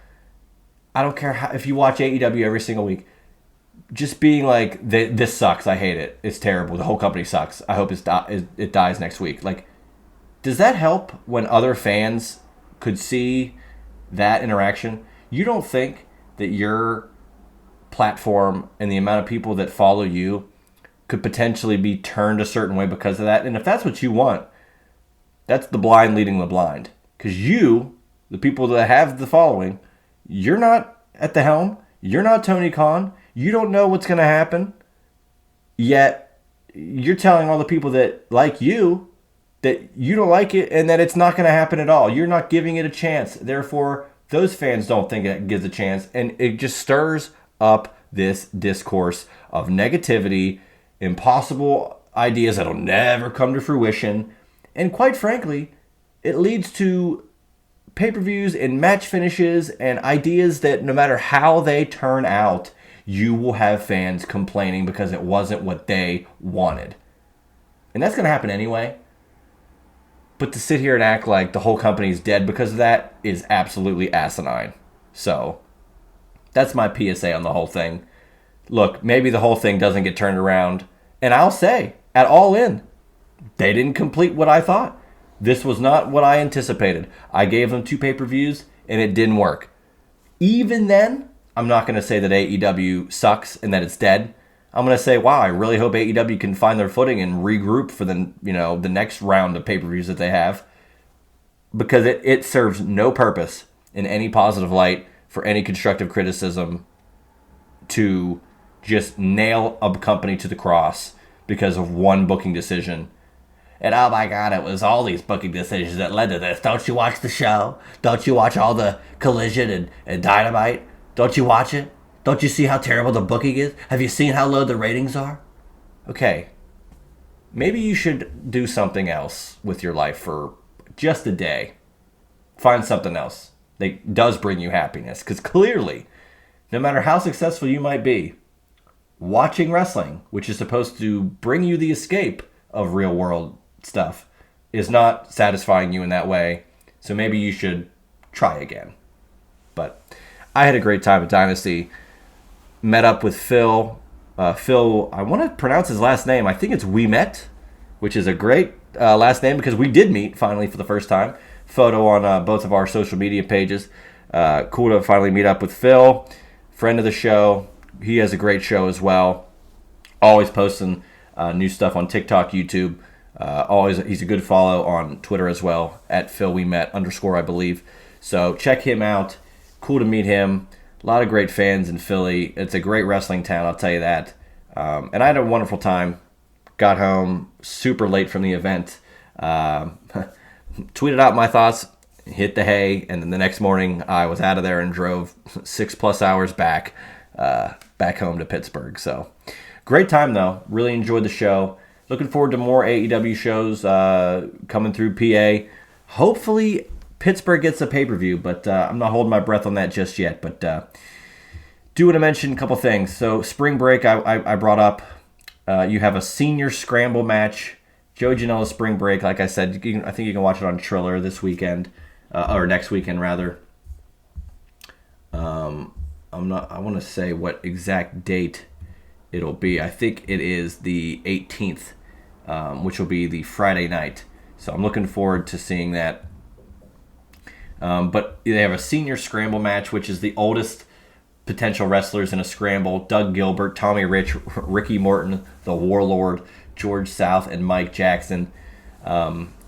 I don't care how, if you watch AEW every single week, just being like, this sucks, I hate it, it's terrible, the whole company sucks, I hope it dies next week. Like, does that help when other fans could see that interaction? You don't think that your platform and the amount of people that follow you could potentially be turned a certain way because of that? And if that's what you want, that's the blind leading the blind. Because you, the people that have the following, you're not at the helm. You're not Tony Khan. You don't know what's going to happen. Yet, you're telling all the people that like you that you don't like it and that it's not going to happen at all. You're not giving it a chance. Therefore, those fans don't think it gives a chance. And it just stirs up this discourse of negativity, impossible ideas that'll never come to fruition. And quite frankly, it leads to pay-per-views and match finishes and ideas that no matter how they turn out, you will have fans complaining because it wasn't what they wanted. And that's going to happen anyway. But to sit here and act like the whole company's dead because of that is absolutely asinine. So, that's my PSA on the whole thing. Look, maybe the whole thing doesn't get turned around. And I'll say, at All In, they didn't complete what I thought. This was not what I anticipated. I gave them 2 pay-per-views, and it didn't work. Even then, I'm not going to say that AEW sucks and that it's dead. I'm going to say, wow, I really hope AEW can find their footing and regroup for the next round of pay-per-views that they have. Because it serves no purpose in any positive light for any constructive criticism to just nail a company to the cross because of one booking decision. And oh my God, it was all these booking decisions that led to this. Don't you watch the show? Don't you watch all the Collision and Dynamite? Don't you watch it? Don't you see how terrible the booking is? Have you seen how low the ratings are? Okay, maybe you should do something else with your life for just a day. Find something else that does bring you happiness. Because clearly, no matter how successful you might be, watching wrestling, which is supposed to bring you the escape of real world stuff, is not satisfying you in that way. So maybe you should try again. But I had a great time at Dynasty. Met up with Phil. Phil, I want to pronounce his last name. I think it's We Met, which is a great last name because we did meet finally for the first time. Photo on both of our social media pages. Cool to finally meet up with Phil, friend of the show. He has a great show as well. Always posting new stuff on TikTok, YouTube. He's a good follow on Twitter as well, at PhilWeMet _ I believe. So check him out. Cool to meet him. A lot of great fans in Philly. It's a great wrestling town, I'll tell you that. And I had a wonderful time. Got home super late from the event. Tweeted out my thoughts, hit the hay, and then the next morning I was out of there and drove 6+ hours back home to Pittsburgh. So great time though. Really enjoyed the show. Looking forward to more AEW shows coming through PA. Hopefully Pittsburgh gets a pay-per-view, but I'm not holding my breath on that just yet. But do want to mention a couple things. So spring break, I brought up. You have a senior scramble match. Joe Janela's spring break, like I said, I think you can watch it on Triller this weekend, or next weekend rather. I want to say what exact date it'll be. I think it is the 18th, which will be the Friday night. So I'm looking forward to seeing that. But they have a senior scramble match, which is the oldest potential wrestlers in a scramble. Doug Gilbert, Tommy Rich, Ricky Morton, the Warlord, George South, and Mike Jackson. Masha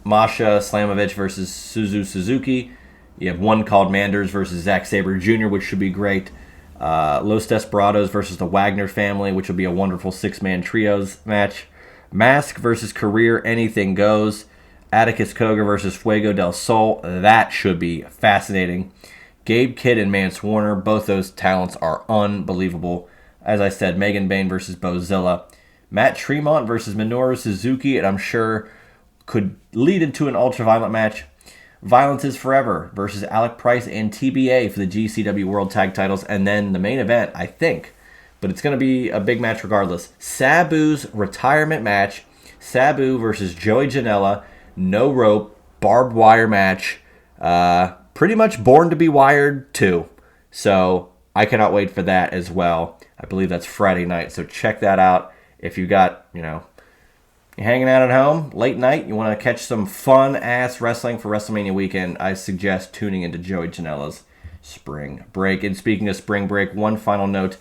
Slamovich versus Suzuki. You have One Called Manders versus Zack Sabre Jr., which should be great. Los Desperados versus the Wagner family, which will be a wonderful 6-man trios match. Mask versus Career, anything goes. Atticus Koga versus Fuego del Sol, that should be fascinating. Gabe Kidd and Mance Warner, both those talents are unbelievable. As I said, Megan Bain versus Bozilla. Matt Tremont versus Minoru Suzuki, and I'm sure could lead into an ultra-violent match. Violence is Forever versus Alec Price and TBA for the GCW World Tag Titles. And then the main event, I think, but it's going to be a big match regardless. Sabu's retirement match. Sabu versus Joey Janela. No rope, barbed wire match. Pretty much Born to be Wired too. So I cannot wait for that as well. I believe that's Friday night. So check that out. If you got, you're hanging out at home, late night, you want to catch some fun-ass wrestling for WrestleMania weekend, I suggest tuning into Joey Janela's Spring Break. And speaking of Spring Break, one final note.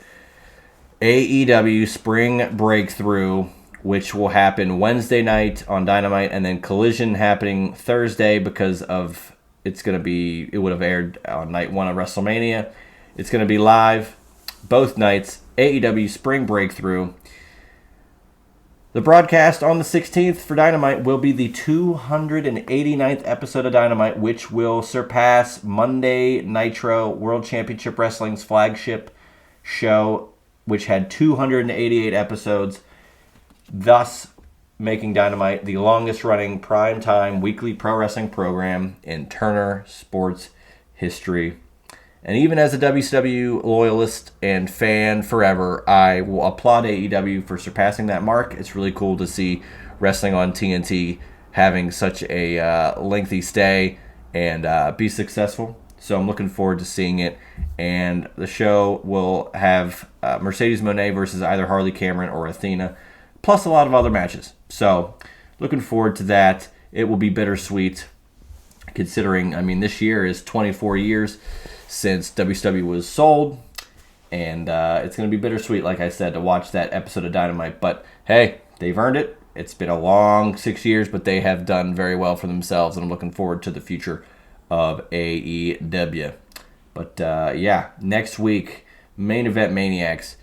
AEW Spring Breakthrough, which will happen Wednesday night on Dynamite, and then Collision happening Thursday because of it would have aired on night 1 of WrestleMania. It's going to be live both nights. AEW Spring Breakthrough. The broadcast on the 16th for Dynamite will be the 289th episode of Dynamite, which will surpass Monday Nitro World Championship Wrestling's flagship show, which had 288 episodes, thus making Dynamite the longest-running primetime weekly pro wrestling program in Turner sports history. And even as a WCW loyalist and fan forever, I will applaud AEW for surpassing that mark. It's really cool to see wrestling on TNT having such a lengthy stay and be successful. So I'm looking forward to seeing it. And the show will have Mercedes Moné versus either Harley Cameron or Athena, plus a lot of other matches. So looking forward to that. It will be bittersweet, considering, this year is 24 years since WCW was sold, and it's going to be bittersweet, like I said, to watch that episode of Dynamite. But hey, they've earned it. It's been a long 6 years, but they have done very well for themselves, and I'm looking forward to the future of AEW. But next week, Main Event Maniacs,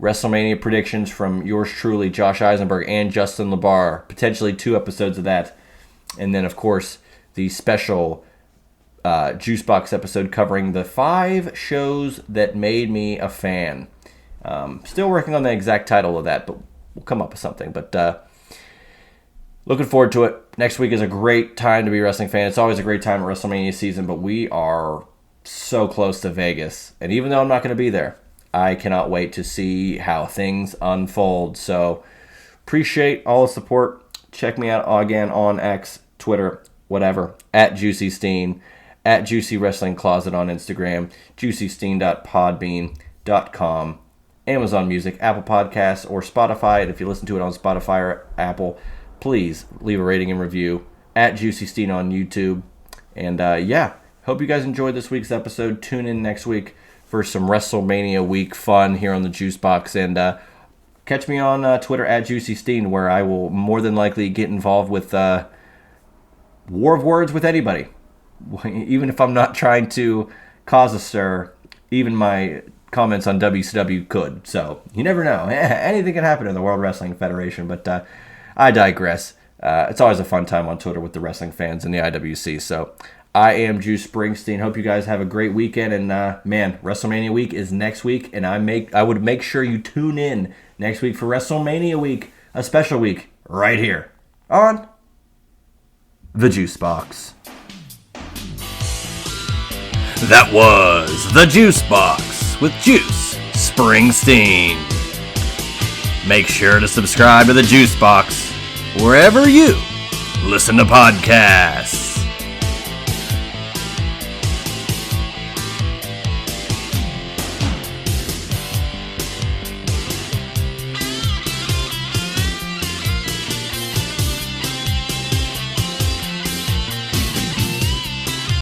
WrestleMania predictions from yours truly, Josh Eisenberg and Justin LeBar, potentially 2 episodes of that, and then of course the special Juicebox episode covering the 5 shows that made me a fan. Still working on the exact title of that, but we'll come up with something. But looking forward to it. Next week is a great time to be a wrestling fan. It's always a great time at WrestleMania season, but we are so close to Vegas. And even though I'm not going to be there, I cannot wait to see how things unfold. So appreciate all the support. Check me out again on X, Twitter, whatever, at Juicy Steen, at Juicy Wrestling Closet on Instagram, juicysteen.podbean.com, Amazon Music, Apple Podcasts, or Spotify. And if you listen to it on Spotify or Apple, please leave a rating and review, at Juicy Steen on YouTube. And hope you guys enjoyed this week's episode. Tune in next week for some WrestleMania week fun here on the Juice Box. And catch me on Twitter at Juicy Steen, where I will more than likely get involved with war of words with anybody. Even if I'm not trying to cause a stir, even my comments on WCW could. So you never know. Anything can happen in the World Wrestling Federation. But I digress. It's always a fun time on Twitter with the wrestling fans in the IWC. So I am Juice Springsteen. Hope you guys have a great weekend. And WrestleMania week is next week, and I would make sure you tune in next week for WrestleMania week, a special week right here on the Juice Box. That was the Juice Box with Juice Springsteen. Make sure to subscribe to the Juice Box wherever you listen to podcasts.